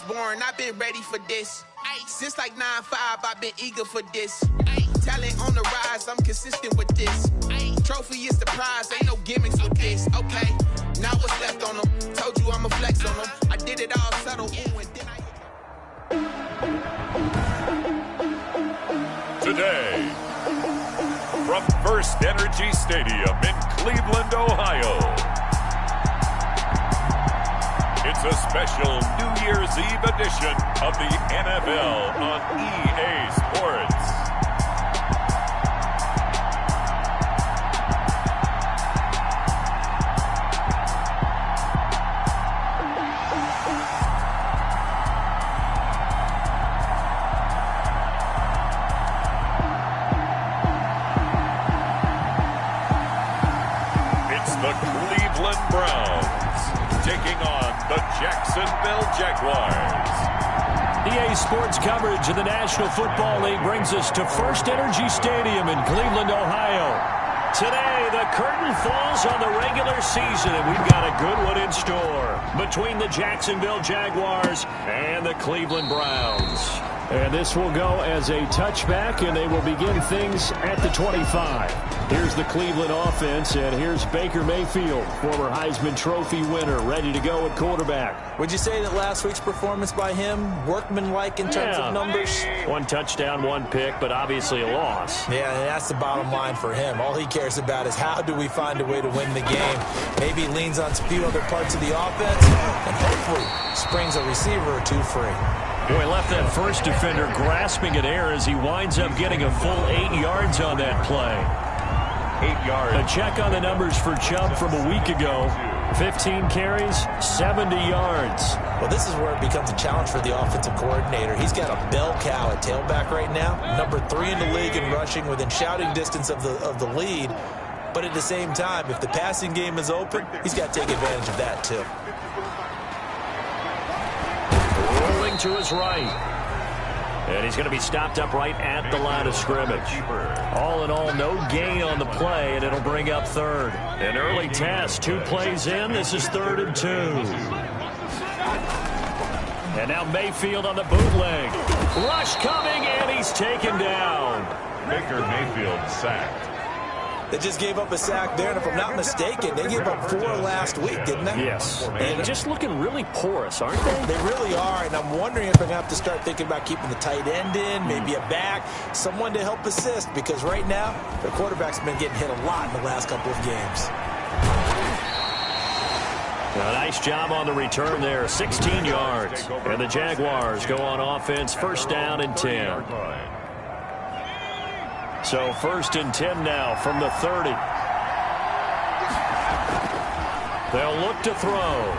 born, I've been ready for this. Since like 9-5, I've been eager for this. Talent on the rise, I'm consistent with this. Trophy is the prize, ain't no gimmicks with this. Okay, now what's left on them? Told you I'ma flex on them. I did it all subtle, ooh, and then Today, from First Energy Stadium in Cleveland, Ohio, it's a special New Year's Eve edition of the NFL on EA Sports. The Cleveland Browns taking on the Jacksonville Jaguars. EA Sports coverage of the National Football League brings us to First Energy Stadium in Cleveland, Ohio. Today, the curtain falls on the regular season, and we've got a good one in store between the Jacksonville Jaguars and the Cleveland Browns. And this will go as a touchback, and they will begin things at the 25. Here's the Cleveland offense, and here's Baker Mayfield, former Heisman Trophy winner, ready to go at quarterback. Would you say that last week's performance by him, workmanlike in terms of numbers? One touchdown, one pick, but obviously a loss. Yeah, and that's the bottom line for him. All he cares about is how do we find a way to win the game. Maybe he leans on a few other parts of the offense, and hopefully springs a receiver or two free. Boy, left that first defender grasping at air as he winds up getting a full 8 yards on that play. 8 yards. A check on the numbers for Chubb from a week ago. 15 carries, 70 yards. Well, this is where it becomes a challenge for the offensive coordinator. He's got a bell cow at tailback right now. Number 3 in the league in rushing, within shouting distance of the lead. But at the same time, if the passing game is open, he's got to take advantage of that too. Rolling to his right. And he's going to be stopped up right at the line of scrimmage. All in all, no gain on the play, and it'll bring up third. An early test, 2 plays in. This is 3rd and 2. And now Mayfield on the bootleg. Rush coming, and he's taken down. Baker Mayfield sacked. They just gave up a sack there, and if I'm not mistaken, they gave up 4 last week, didn't they? Yes. And just looking really porous, aren't they? They really are, and I'm wondering if they're going to have to start thinking about keeping the tight end in, maybe a back, someone to help assist, because right now, their quarterback's been getting hit a lot in the last couple of games. A nice job on the return there, 16 yards. And the Jaguars go on offense, 1st down and 10. So 1st and 10 now from the 30. They'll look to throw.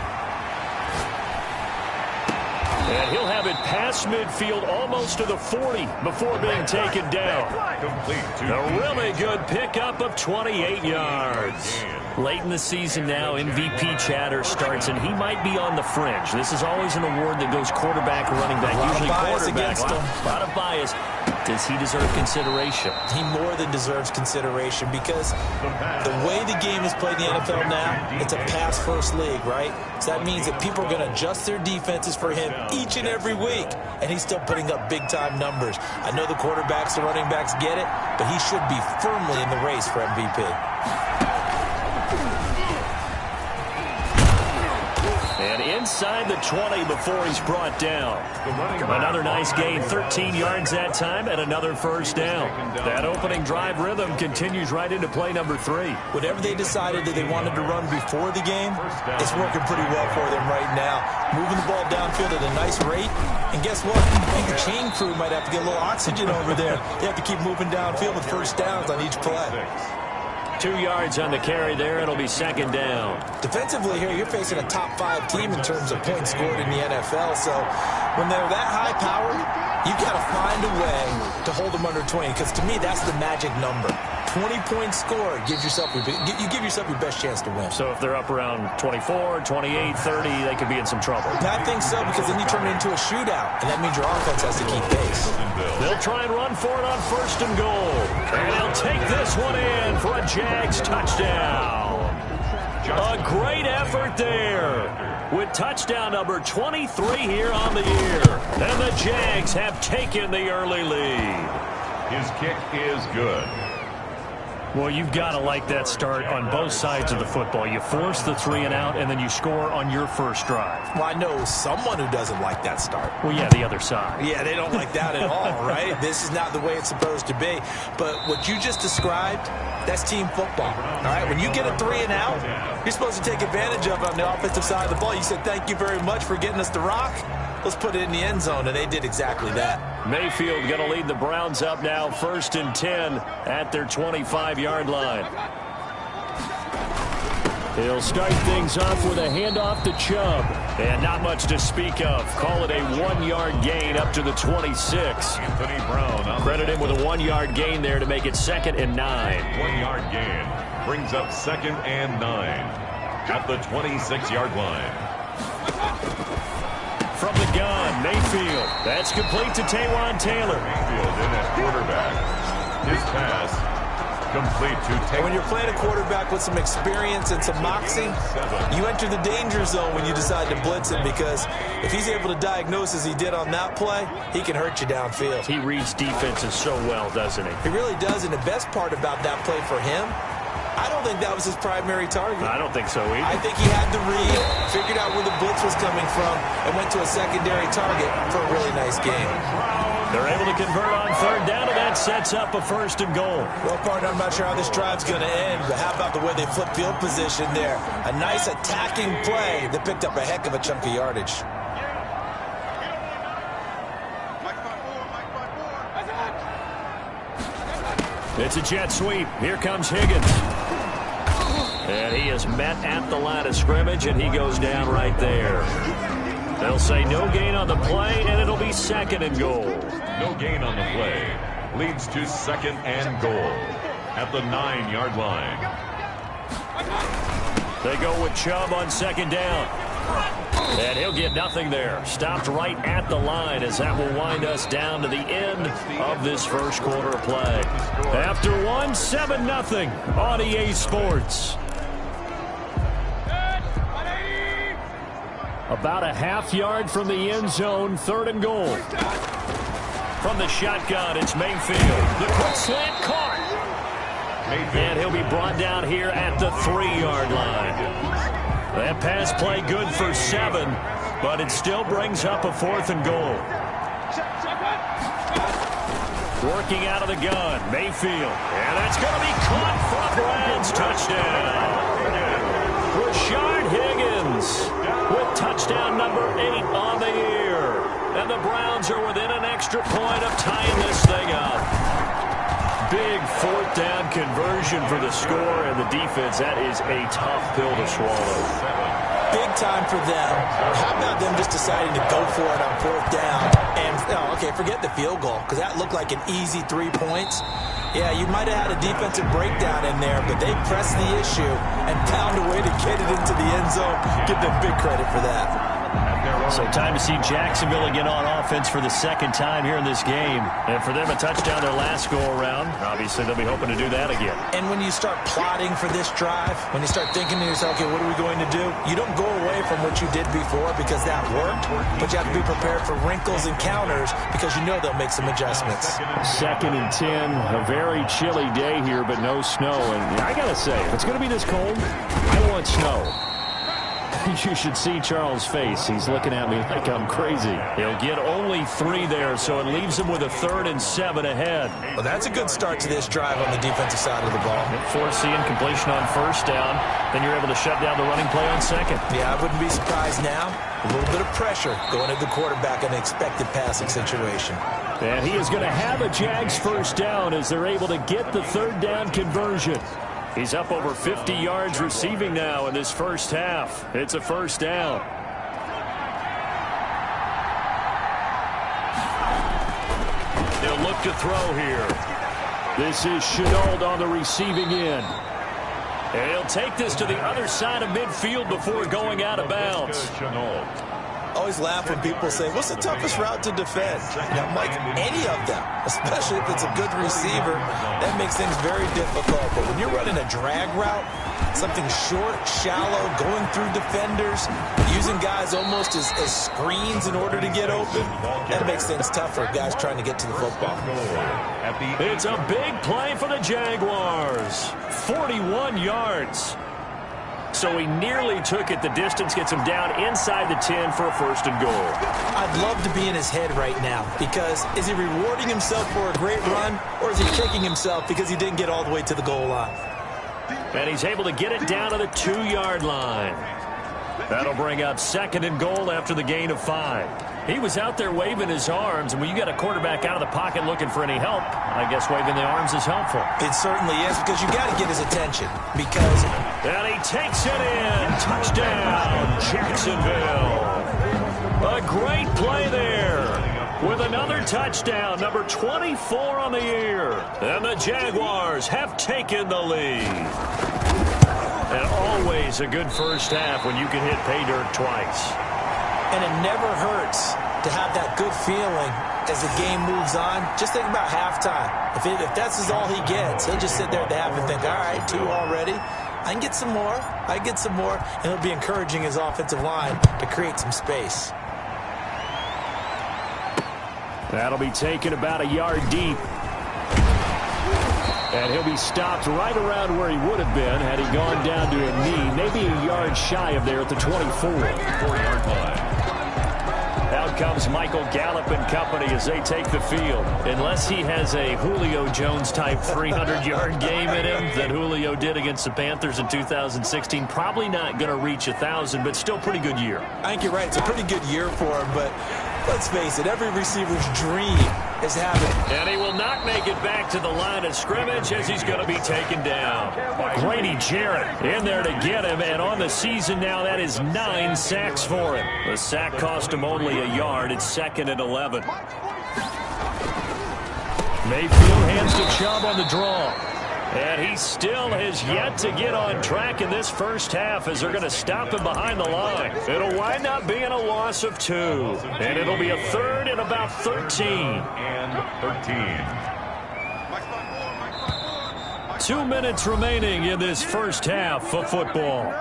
And he'll have it past midfield almost to the 40 before being taken down. A really good pickup of 28 yards. Late in the season now, MVP chatter starts, and he might be on the fringe. This is always an award that goes quarterback, running back, usually quarterback. A lot of bias. Does he deserve consideration? He more than deserves consideration because the way the game is played in the NFL now, it's a pass-first league, right? So that means that people are going to adjust their defenses for him each and every week, and he's still putting up big-time numbers. I know the quarterbacks, the running backs get it, but he should be firmly in the race for MVP. And inside the 20 before he's brought down. Another nice gain, 13 yards that time, and another 1st down. That opening drive rhythm continues right into play number 3. Whatever they decided that they wanted to run before the game, it's working pretty well for them right now. Moving the ball downfield at a nice rate. And guess what? I think the chain crew might have to get a little oxygen over there. They have to keep moving downfield with 1st downs on each play. 2 yards on the carry there. It'll be 2nd down. Defensively here, you're facing a top 5 team in terms of points scored in the NFL. So when they're that high-powered, you've got to find a way to hold them under 20. Because to me, that's the magic number. 20-point score gives yourself you give yourself your best chance to win. So if they're up around 24, 28, 30, they could be in some trouble. I think so, because then you turn it into a shootout, and that means your offense has to keep pace. They'll try and run for it on 1st and goal. And they'll take this one in for a Jags touchdown. A great effort there. with touchdown number 23 here on the year. And the Jags have taken the early lead. His kick is good. Well, you've got to like that start on both sides of the football. You force the 3-and-out, and then you score on your first drive. Well, I know someone who doesn't like that start. Well, yeah, the other side. Yeah, they don't like that at all, right? This is not the way it's supposed to be. But what you just described, that's team football, all right? When you get a 3-and-out, you're supposed to take advantage of it on the offensive side of the ball. You said, thank you very much for getting us the rock. Let's put it in the end zone, and they did exactly that. Mayfield going to lead the Browns up now, 1st and 10 at their 25-yard line. He'll start things off with a handoff to Chubb. And not much to speak of. Call it a 1-yard gain up to the 26. Anthony Brown. Credit him with a 1-yard gain there to make it 2nd and 9. 1-yard gain brings up 2nd and 9 at the 26-yard line. From the gun, Mayfield. That's complete to Taywan Taylor. Mayfield in at quarterback. His pass complete to Taylor. When you're playing a quarterback with some experience and some moxie, you enter the danger zone when you decide to blitz him, because if he's able to diagnose as he did on that play, he can hurt you downfield. He reads defenses so well, doesn't he? He really does, and the best part about that play for him, I don't think that was his primary target. I don't think so either. I think he had the read, figured out where the blitz was coming from, and went to a secondary target for a really nice game. They're able to convert on 3rd down, and that sets up a 1st and goal. Well, partner, I'm not sure how this drive's going to end, but how about the way they flip field position there? A nice attacking play that picked up a heck of a chunk of yardage. It's a jet sweep. Here comes Higgins. And he is met at the line of scrimmage, and he goes down right there. They'll say no gain on the play, and it'll be 2nd and goal. No gain on the play. Leads to 2nd and goal at the 9-yard line. They go with Chubb on 2nd down. And he'll get nothing there. Stopped right at the line, as that will wind us down to the end of this first quarter of play. After 1, 7-0 on EA Sports. About a half-yard from the end zone, 3rd and goal. From the shotgun, it's Mayfield. The quick slant caught. And he'll be brought down here at the 3-yard line. That pass play good for 7, but it still brings up a 4th and goal. Working out of the gun, Mayfield. And that's going to be caught for a Browns touchdown. Rashard Higgins with touchdown number 8 on the year. And the Browns are within an extra point of tying this thing up. Big 4th down conversion for the score, and the defense, that is a tough pill to swallow. Big time for them. How about them just deciding to go for it on 4th down? And, okay, forget the field goal, because that looked like an easy 3 points. Yeah, you might have had a defensive breakdown in there, but they pressed the issue and found a way to get it into the end zone. Give them big credit for that. So time to see Jacksonville again on offense for the 2nd time here in this game. And for them, a touchdown their last go-around. Obviously, they'll be hoping to do that again. And when you start plotting for this drive, when you start thinking to yourself, okay, what are we going to do? You don't go away from what you did before because that worked, but you have to be prepared for wrinkles and counters because you know they'll make some adjustments. 2nd and 10, a very chilly day here, but no snow. And I got to say, if it's going to be this cold, I want snow. You should see Charles' face. He's looking at me like I'm crazy. He'll get only 3 there, so it leaves him with a 3rd and 7 ahead. Well, that's a good start to this drive on the defensive side of the ball. Forcing completion on 1st down. Then you're able to shut down the running play on 2nd. Yeah, I wouldn't be surprised now. A little bit of pressure going at the quarterback in an expected passing situation. And he is going to have a Jags 1st down as they're able to get the 3rd down conversion. He's up over 50 yards receiving now in this first half. It's a 1st down. They'll look to throw here. This is Shenault on the receiving end. And he'll take this to the other side of midfield before going out of bounds. Always laugh when people say, what's the toughest route to defend? And I'm like, any of them, especially if it's a good receiver, that makes things very difficult. But when you're running a drag route, Something short, shallow, going through defenders, using guys almost as screens in order to get open. That makes things tough for guys trying to get to the football. It's a big play for the Jaguars. 41 yards. So he nearly took it the distance, gets him down inside the 10 for a first and goal. I'd love to be in his head right now, because is he rewarding himself for a great run, or is he kicking himself because he didn't get all the way to the goal line? And he's able to get it down to the 2-yard line. That'll bring up second and goal after the gain of 5. He was out there waving his arms, and when you got a quarterback out of the pocket looking for any help, I guess waving the arms is helpful. It certainly is, because you got to get his attention. Because and he takes it in. Touchdown, Jacksonville. A great play there with another touchdown, number 24 on the year. And the Jaguars have taken the lead. And always a good first half when you can hit pay dirt twice. And it never hurts to have that good feeling as the game moves on. Just think about halftime. If that's all he gets, he'll just sit there at the half and think, all right, 2 already. I can get some more. I get some more. And he'll be encouraging his offensive line to create some space. That'll be taken about a yard deep. And he'll be stopped right around where he would have been had he gone down to a knee, maybe a yard shy of there at the 24-yard line. Out comes Michael Gallup and company as they take the field. Unless he has a Julio Jones-type 300-yard game in him that Julio did against the Panthers in 2016, probably not going to reach 1,000, but still pretty good year. I think you're right. It's a pretty good year for him, but let's face it, every receiver's dream is having. And he will not make it back to the line of scrimmage as he's going to be taken down. Grady Jarrett in there to get him, and on the season now, that is 9 sacks for him. The sack cost him only a yard. It's 2nd and 11. Mayfield hands to Chubb on the draw. And he still has yet to get on track in this first half as they're going to stop him behind the line. It'll wind up being a loss of 2. And it'll be a 3rd and about 13. And 13. 2 minutes remaining in this first half of football.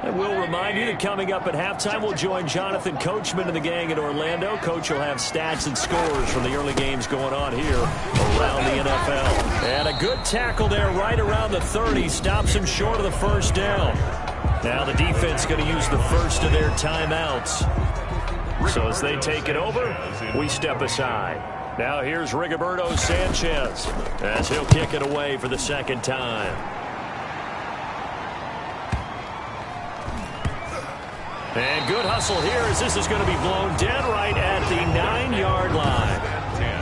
And we'll remind you that coming up at halftime, we'll join Jonathan Coachman and the gang in Orlando. Coach will have stats and scores from the early games going on here around the NFL. And a good tackle there right around the 30. Stops him short of the first down. Now the defense going to use the first of their timeouts. So as they take it over, we step aside. Now here's Rigoberto Sanchez as he'll kick it away for the second time. And good hustle here as this is going to be blown dead right at the 9-yard line.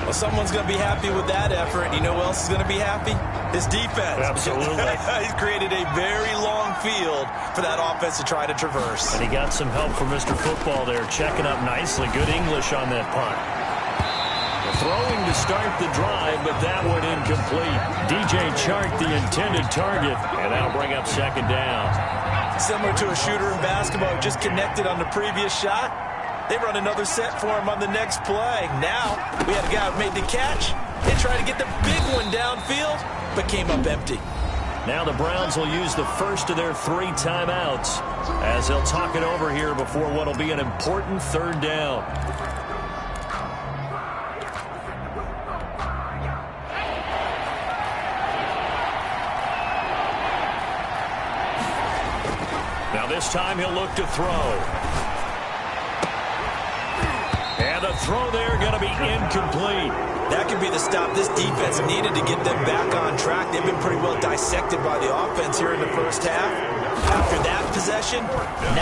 Well, someone's going to be happy with that effort. You know who else is going to be happy? His defense. Absolutely. He's created a very long field for that offense to try to traverse. And he got some help from Mr. Football there, checking up nicely. Good English on that punt. Throwing to start the drive, but that one incomplete. DJ Chark, the intended target, and that'll bring up second down. Similar to a shooter in basketball, just connected on the previous shot. They run another set for him on the next play. Now, we had a guy who made the catch. They tried to get the big one downfield, but came up empty. Now the Browns will use the first of their 3 timeouts as they'll talk it over here before what will be an important 3rd down. Now this time he'll look to throw. And the throw there going to be incomplete. That could be the stop this defense needed to get them back on track. They've been pretty well dissected by the offense here in the first half. After that possession,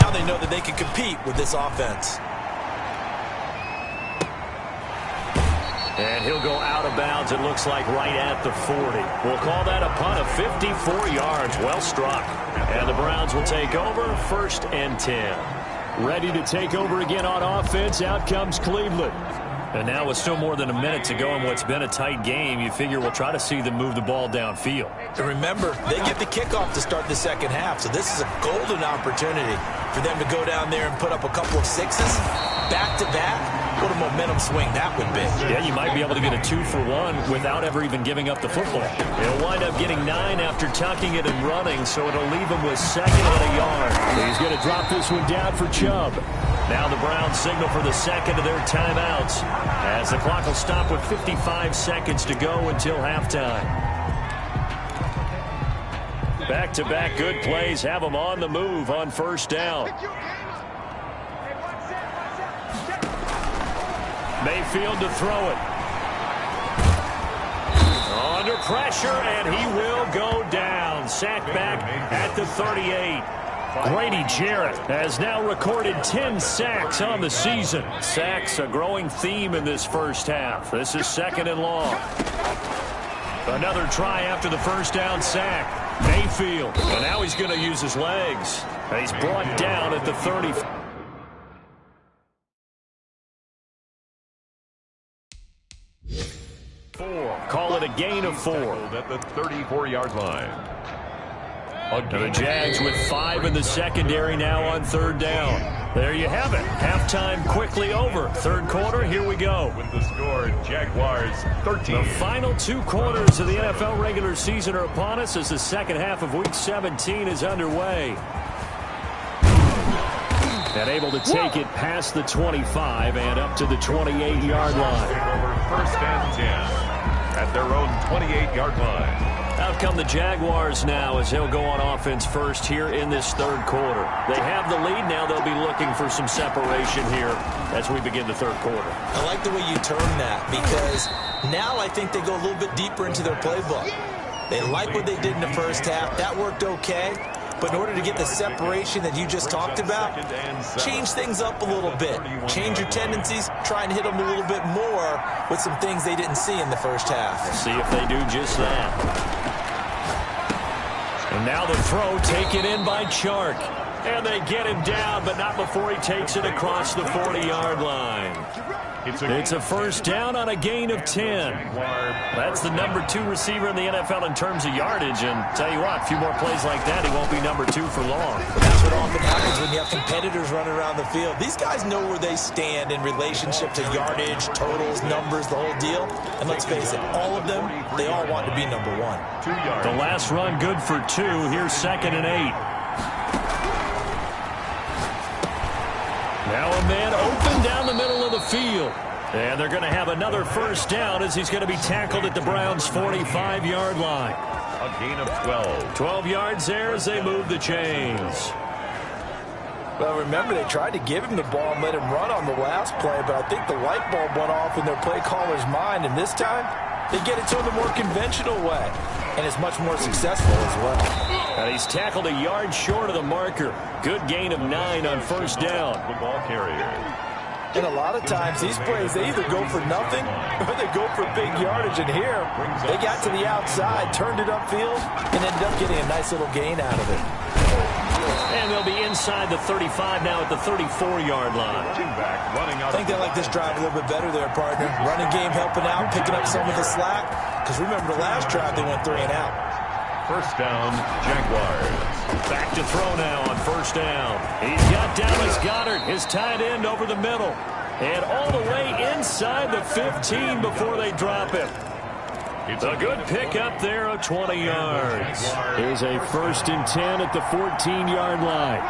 now they know that they can compete with this offense. And he'll go out of bounds, it looks like, right at the 40. We'll call that a punt of 54 yards. Well struck. And the Browns will take over, 1st and 10. Ready to take over again on offense. Out comes Cleveland. And now with still more than a minute to go in what's been a tight game, you figure we'll try to see them move the ball downfield. And remember, they get the kickoff to start the second half, so this is a golden opportunity for them to go down there and put up a couple of 6s back-to-back. what a momentum swing that would be. Yeah, you might be able to get a 2-for-1 without ever even giving up the football. He'll wind up getting 9 after tucking it and running, so it'll leave him with 2nd and a yard. He's going to drop this one down for Chubb. Now the Browns signal for the 2nd of their timeouts, as the clock will stop with 55 seconds to go until halftime. Back-to-back good plays have them on the move on 1st down. Mayfield to throw it. Under pressure, and he will go down. Sacked back at the 38. Grady Jarrett has now recorded 10 sacks on the season. Sacks a growing theme in this first half. This is 2nd and long. Another try after the 1st down sack. Mayfield, and now he's going to use his legs. He's brought down at the 30. Call it a gain of 4. At the 34-yard line. The Jags with 5 in the secondary now on 3rd down. There you have it. Halftime quickly over. 3rd quarter, here we go. With the score, Jaguars 13. The final 2 quarters of the NFL regular season are upon us as the 2nd half of Week 17 is underway. And able to take it past the 25 and up to the 28-yard line. Over 1st and 10 at their own 28-yard line. Out come the Jaguars now as they'll go on offense first here in this 3rd quarter. They have the lead now. They'll be looking for some separation here as we begin the 3rd quarter. I like the way you term that, because now I think they go a little bit deeper into their playbook. They like what they did in the 1st half. That worked okay. But in order to get the separation that you just talked about, change things up a little bit. Change your tendencies. Try and hit them a little bit more with some things they didn't see in the 1st half. See if they do just that. And now the throw taken in by Chark. And they get him down, but not before he takes it across the 40-yard line. It's a 1st down on a gain of 10. That's the number 2 receiver in the NFL in terms of yardage. And tell you what, a few more plays like that, he won't be number 2 for long. That's what often happens when you have competitors running around the field. These guys know where they stand in relationship to yardage, totals, numbers, the whole deal. And let's face it, all of them, they all want to be number 1. The last run good for 2. Here's 2nd and 8. Now a man open down the middle of the field. And they're going to have another 1st down as he's going to be tackled at the Browns' 45-yard line. A gain of 12. 12 yards there as they move the chains. Well, remember, they tried to give him the ball and let him run on the last play, but I think the light bulb went off in their play caller's mind, and this time they get it to him the more conventional way, and it's much more successful as well. And he's tackled a yard short of the marker. Good gain of 9 on 1st down. The ball carrier. And a lot of times, these plays, they either go for nothing or they go for big yardage. And here, they got to the outside, turned it upfield, and ended up getting a nice little gain out of it. And they'll be inside the 35 now at the 34-yard line. I think they like this drive a little bit better there, partner. Running game helping out, picking up some of the slack. Because remember, the last drive, they went 3 and out. 1st down, Jaguars. Back to throw now on 1st down. He's got Dallas Goedert, his tight end, over the middle. And all the way inside the 15 before they drop him. It's a good pickup there of 20 yards. Here's a 1st and 10 at the 14-yard line.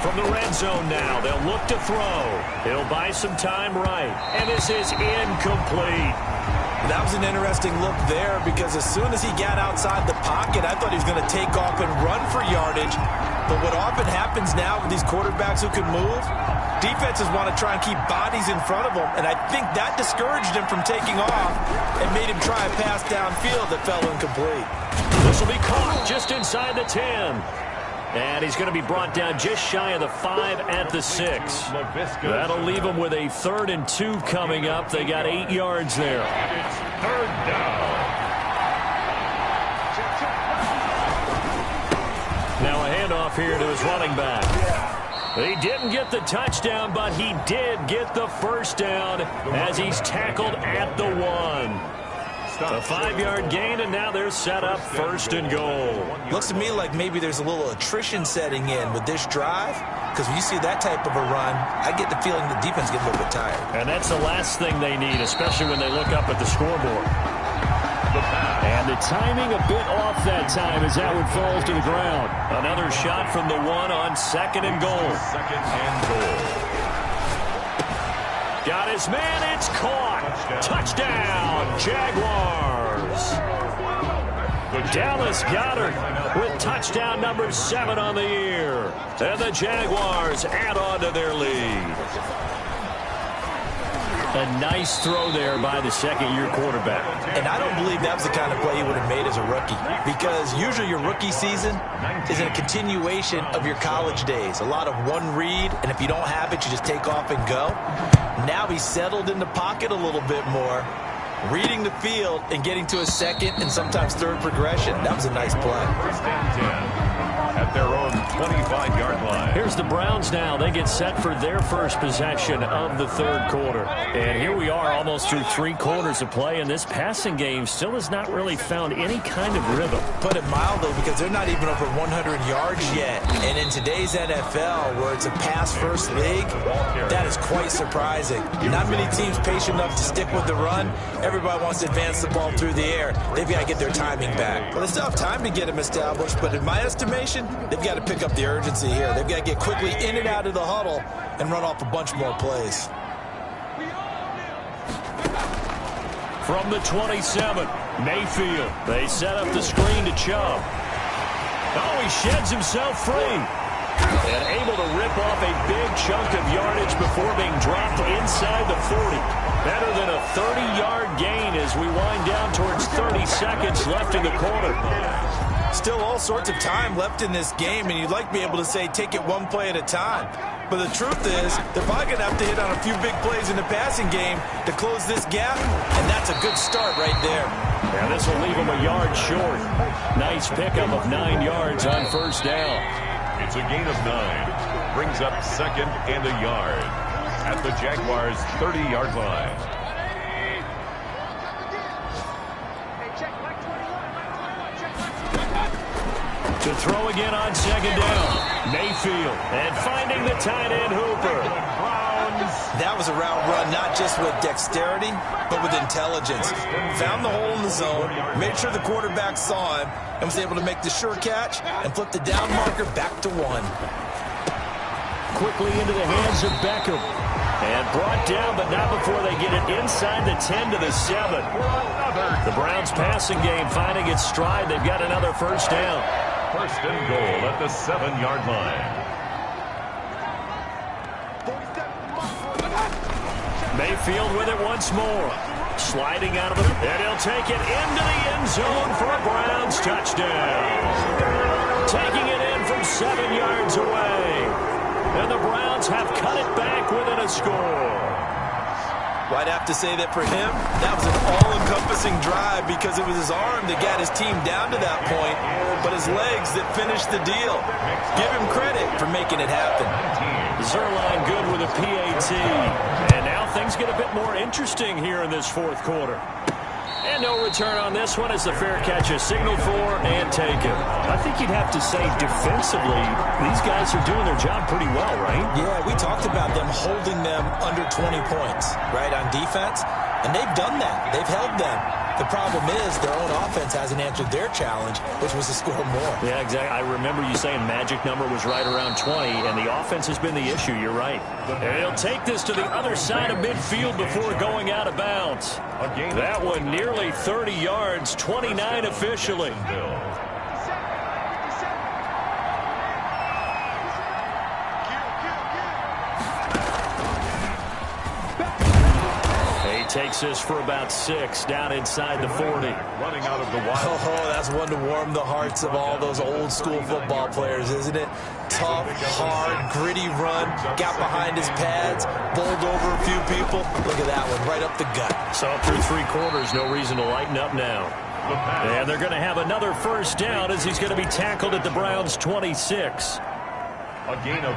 From the red zone now, they'll look to throw. He'll buy some time right. And this is incomplete. That was an interesting look there, because as soon as he got outside the pocket, I thought he was going to take off and run for yardage. But what often happens now with these quarterbacks who can move, defenses want to try and keep bodies in front of them, and I think that discouraged him from taking off and made him try a pass downfield that fell incomplete. This will be caught just inside the 10. And he's going to be brought down just shy of the 5 at the 6. That'll leave him with a 3rd and 2 coming up. They got 8 yards there. It's 3rd down. Now a handoff here to his running back. He didn't get the touchdown, but he did get the 1st down as he's tackled at the 1. A 5-yard gain, and now they're set up first and goal. Looks to me like maybe there's a little attrition setting in with this drive, because when you see that type of a run, I get the feeling the defense gets a little bit tired. And that's the last thing they need, especially when they look up at the scoreboard. And the timing a bit off that time as that one falls to the ground. Another shot from the one on second and goal. Got his man, it's caught. Touchdown, Jaguars. Dallas Goedert with touchdown number 7 on the year. And the Jaguars add on to their lead. A nice throw there by the second-year quarterback. And I don't believe that was the kind of play he would have made as a rookie, because usually your rookie season is a continuation of your college days. A lot of one read, and if you don't have it, you just take off and go. Now he's settled in the pocket a little bit more, reading the field and getting to a second and sometimes third progression. That was a nice play. First and 10 at their own 25-yard line. Here's the Browns now. They get set for their first possession of the third quarter. And here we are almost through 3 quarters of play, and this passing game still has not really found any kind of rhythm. Put it mildly, because they're not even over 100 yards yet. And in today's NFL, where it's a pass-first league, that is quite surprising. Not many teams patient enough to stick with the run. Everybody wants to advance the ball through the air. They've got to get their timing back. Well, they still have time to get them established, but in my estimation, they've got to pick up the urgency here. They've got to get quickly in and out of the huddle and run off a bunch more plays. From the 27, Mayfield. They set up the screen to Chubb. Oh, he sheds himself free. And able to rip off a big chunk of yardage before being dropped inside the 40. Better than a 30-yard gain as we wind down towards 30 seconds left in the quarter. Still all sorts of time left in this game, and you'd like to be able to say take it one play at a time. But the truth is, they're probably going to have to hit on a few big plays in the passing game to close this gap, and that's a good start right there. Yeah, this will leave them a yard short. Nice pickup of 9 yards on first down. It's a gain of 9. Brings up second and a yard at the Jaguars' 30-yard line. To throw again on second down. Mayfield. And finding the tight end Hooper. That was a route run, not just with dexterity, but with intelligence. Found the hole in the zone, made sure the quarterback saw him, and was able to make the sure catch and flip the down marker back to 1. Quickly into the hands of Beckham. And brought down, but not before they get it inside the 10 to the 7. The Browns passing game finding its stride. They've got another first down. First and goal at the 7-yard line. Mayfield with it once more. Sliding out of it, and he'll take it into the end zone for a Browns touchdown. Taking it in from 7 yards away. And the Browns have cut it back within a score. Well, I'd have to say that for him, that was an all-encompassing drive because it was his arm that got his team down to that point, but his legs that finished the deal. Give him credit for making it happen. Zerline good with a PAT. And now things get a bit more interesting here in this fourth quarter. And no return on this one as the fair catch is signaled for and taken. I think you'd have to say defensively, these guys are doing their job pretty well, right? Yeah, we talked about them holding them under 20 points, right, on defense. And they've done that. They've held them. The problem is their own offense hasn't answered their challenge, which was to score more. Yeah, exactly. I remember you saying magic number was right around 20, and the offense has been the issue. You're right. And he'll take this to the other side of midfield before going out of bounds. That one nearly 30 yards, 29 officially. Takes this for about 6 down inside the 40. Running out of the wild. Oh, that's one to warm the hearts of all those old school football players, isn't it? Tough, hard, gritty run. Got behind his pads, bowled over a few people. Look at that one, right up the gut. So through 3 quarters, no reason to lighten up now. And they're going to have another first down as he's going to be tackled at the Browns' 26.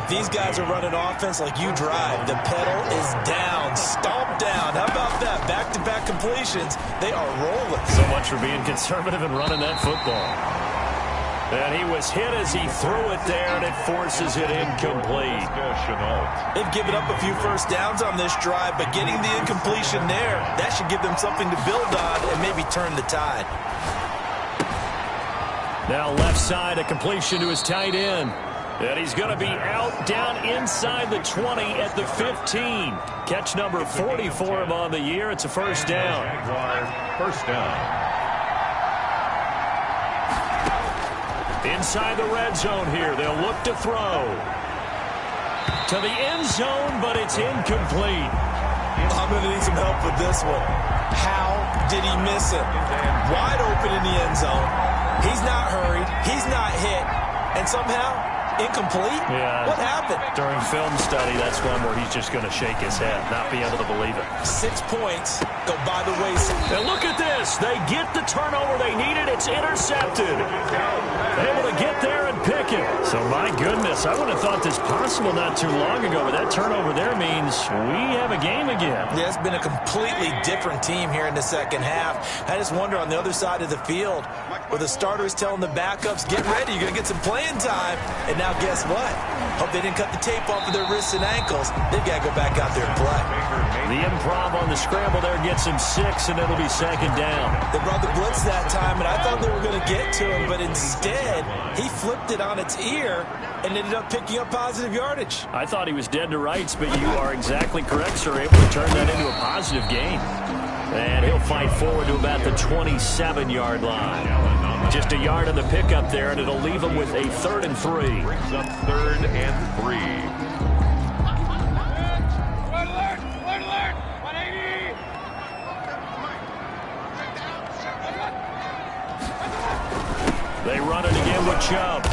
These guys are running offense like you drive. The pedal is down, stomp down. How about that? Back-to-back completions. They are rolling. So much for being conservative and running that football. And he was hit as he threw it there, and it forces it incomplete. They've given up a few first downs on this drive, but getting the incompletion there, that should give them something to build on and maybe turn the tide. Now left side, a completion to his tight end. And he's going to be out down inside the 20 at the 15. Catch number 40 for him on the year. It's a first down. First down. Inside the red zone here. They'll look to throw. To the end zone, but it's incomplete. I'm going to need some help with this one. How did he miss it? Wide open in the end zone. He's not hurried. He's not hit. And somehow, incomplete? Yeah. What happened? During film study, that's one where he's just going to shake his head, not be able to believe it. 6 points go by the wayside. And look at this. They get the turnover they needed. It's intercepted. Able to get there and pick it. So, my goodness, I would have thought this possible not too long ago, but that turnover there means we have a game again. Yeah, it's been a completely different team here in the second half. I just wonder on the other side of the field, where the starters telling the backups, get ready, you're going to get some playing time. And now guess what? Hope they didn't cut the tape off of their wrists and ankles. They've got to go back out there and play. The improv on the scramble there gets him 6, and it'll be second down. They brought the blitz that time, and I thought they were going to get to him, but instead, he flipped it on its ear and ended up picking up positive yardage. I thought he was dead to rights, but you are exactly correct, sir. Able to turn that into a positive gain. And he'll fight forward to about the 27-yard line. Just a yard on the pickup there, and it'll leave him with a 3rd and 3. Brings up 3rd and 3. Red alert! Red alert! 180! They run it again with Chubb.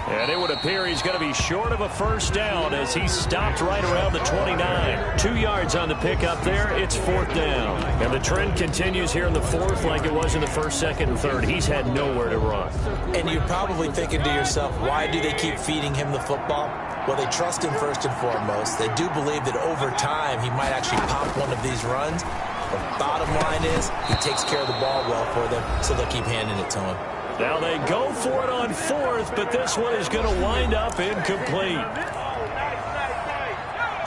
And it would appear he's going to be short of a first down as he stopped right around the 29. 2 yards on the pickup there. It's 4th down. And the trend continues here in the 4th like it was in the 1st, 2nd, and 3rd. He's had nowhere to run. And you're probably thinking to yourself, why do they keep feeding him the football? Well, they trust him first and foremost. They do believe that over time he might actually pop one of these runs. But bottom line is he takes care of the ball well for them, so they'll keep handing it to him. Now they go for it on 4th, but this one is going to wind up incomplete.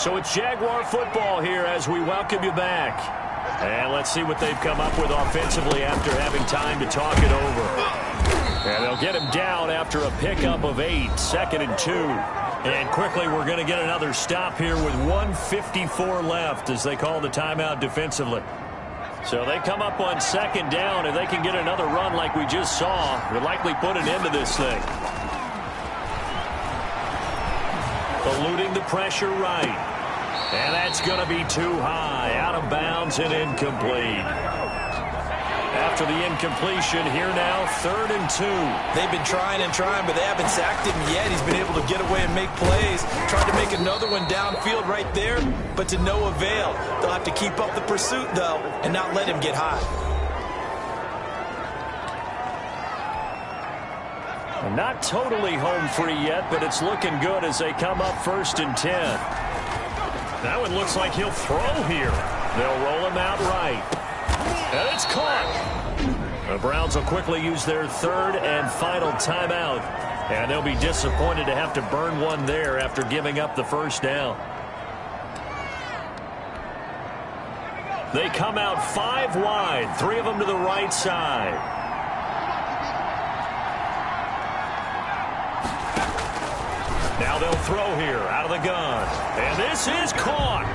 So it's Jaguar football here as we welcome you back. And let's see what they've come up with offensively after having time to talk it over. And they'll get him down after a pickup of 8, 2nd and 2. And quickly we're going to get another stop here with 1:54 left as they call the timeout defensively. So they come up on 2nd down. If they can get another run like we just saw, they'll likely put an end to this thing. Eluding the pressure right. And that's going to be too high. Out of bounds and incomplete. After the incompletion, here now, 3rd and 2. They've been trying and trying, but they haven't sacked him yet. He's been able to get away and make plays. Tried to make another one downfield right there, but to no avail. They'll have to keep up the pursuit, though, and not let him get hot. Not totally home free yet, but it's looking good as they come up 1st and 10. Now it looks like he'll throw here. They'll roll him out right. And it's caught. The Browns will quickly use their 3rd and final timeout. And they'll be disappointed to have to burn one there after giving up the first down. They come out 5 wide, 3 of them to the right side. Now they'll throw here out of the gun. And this is caught.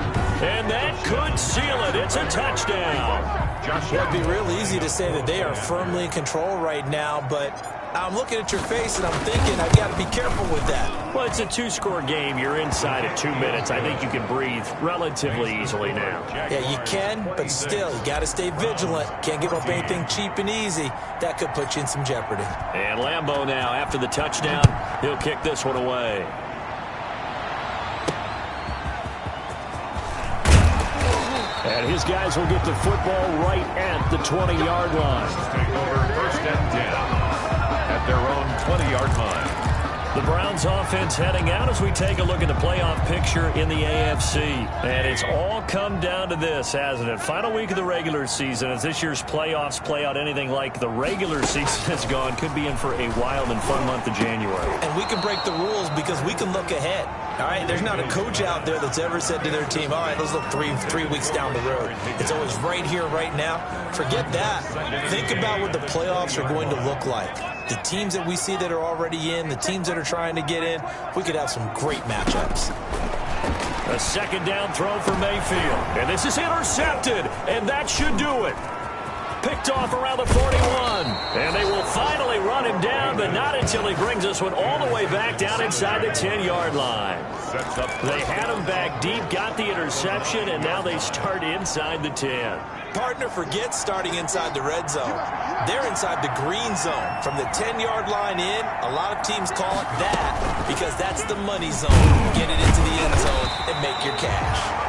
And that could seal it. It's a touchdown. It'd be real easy to say that they are firmly in control right now, but I'm looking at your face and I'm thinking I've got to be careful with that. Well, it's a 2-score game. You're inside at 2 minutes. I think you can breathe relatively easily now. Yeah, you can, but still, you got to stay vigilant. Can't give up anything cheap and easy. That could put you in some jeopardy. And Lambeau now, after the touchdown, he'll kick this one away. And his guys will get the football right at the 20-yard line. Take over 1st and 10 at their own 20-yard line. The Browns offense heading out as we take a look at the playoff picture in the AFC. And it's all come down to this, hasn't it? Final week of the regular season. As this year's playoffs play out anything like the regular season has gone, could be in for a wild and fun month of January. And we can break the rules because we can look ahead. All right, there's not a coach out there that's ever said to their team, all right, let's look three weeks down the road. It's always right here, right now. Forget that. Think about what the playoffs are going to look like. The teams that we see that are already in, the teams that are trying to get in, we could have some great matchups. A second down throw for Mayfield. And this is intercepted, and that should do it. Picked off around the 41. And they will finally run him down, but not until he brings us one all the way back down inside the 10-yard line. They had him back deep, got the interception, and now they start inside the 10. Partner, forget starting inside the red zone. They're inside the green zone. From the 10-yard line in, a lot of teams call it that because that's the money zone. Get it into the end zone and make your cash.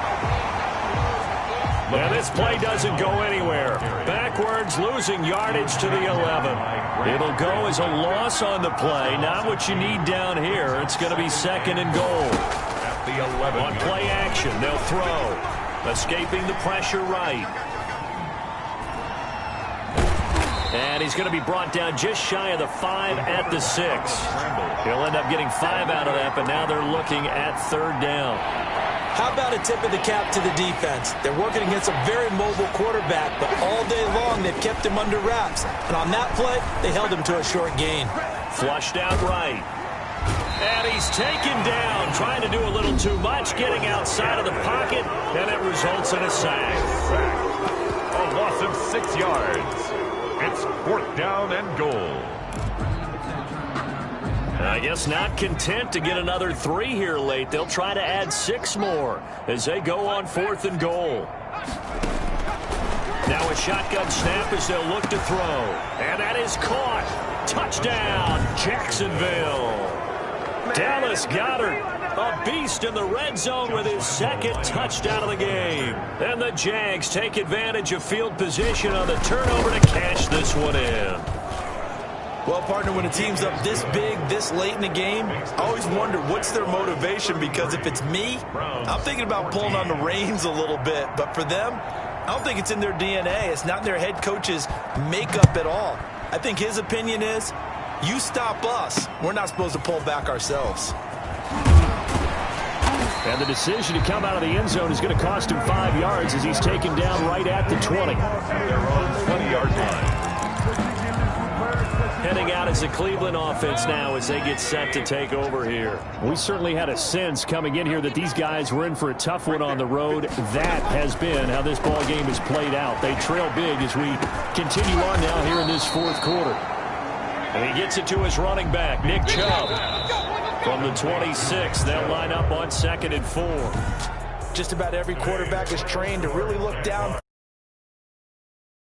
And this play doesn't go anywhere. Backwards, losing yardage to the 11. It'll go as a loss on the play. Not what you need down here. It's going to be second and goal. At the 11. On play action, they'll throw. Escaping the pressure right. And he's going to be brought down just shy of the 5 at the 6. He'll end up getting 5 out of that, but now they're looking at third down. How about a tip of the cap to the defense? They're working against a very mobile quarterback, but all day long they've kept him under wraps. And on that play, they held him to a short gain. Flushed out right. And he's taken down, trying to do a little too much, getting outside of the pocket, and it results in a sack. A loss of 6 yards. It's fourth down and goal. I guess not content to get another 3 here late. They'll try to add 6 more as they go on fourth and goal. Now a shotgun snap as they'll look to throw. And that is caught. Touchdown, Jacksonville. Dallas Goedert, a beast in the red zone with his second touchdown of the game. And the Jags take advantage of field position on the turnover to cash this one in. Well, partner, when a team's up this big, this late in the game, I always wonder what's their motivation, because if it's me, I'm thinking about pulling on the reins a little bit. But for them, I don't think it's in their DNA. It's not in their head coach's makeup at all. I think his opinion is, you stop us, we're not supposed to pull back ourselves. And the decision to come out of the end zone is going to cost him 5 yards as he's taken down right at the 20. They're on 20-yard line. Heading out as the Cleveland offense now as they get set to take over here. We certainly had a sense coming in here that these guys were in for a tough one on the road. That has been how this ball game has played out. They trail big as we continue on now here in this fourth quarter. And he gets it to his running back, Nick Chubb. From the 26, they'll line up on 2nd and 4. Just about every quarterback is trained to really look down.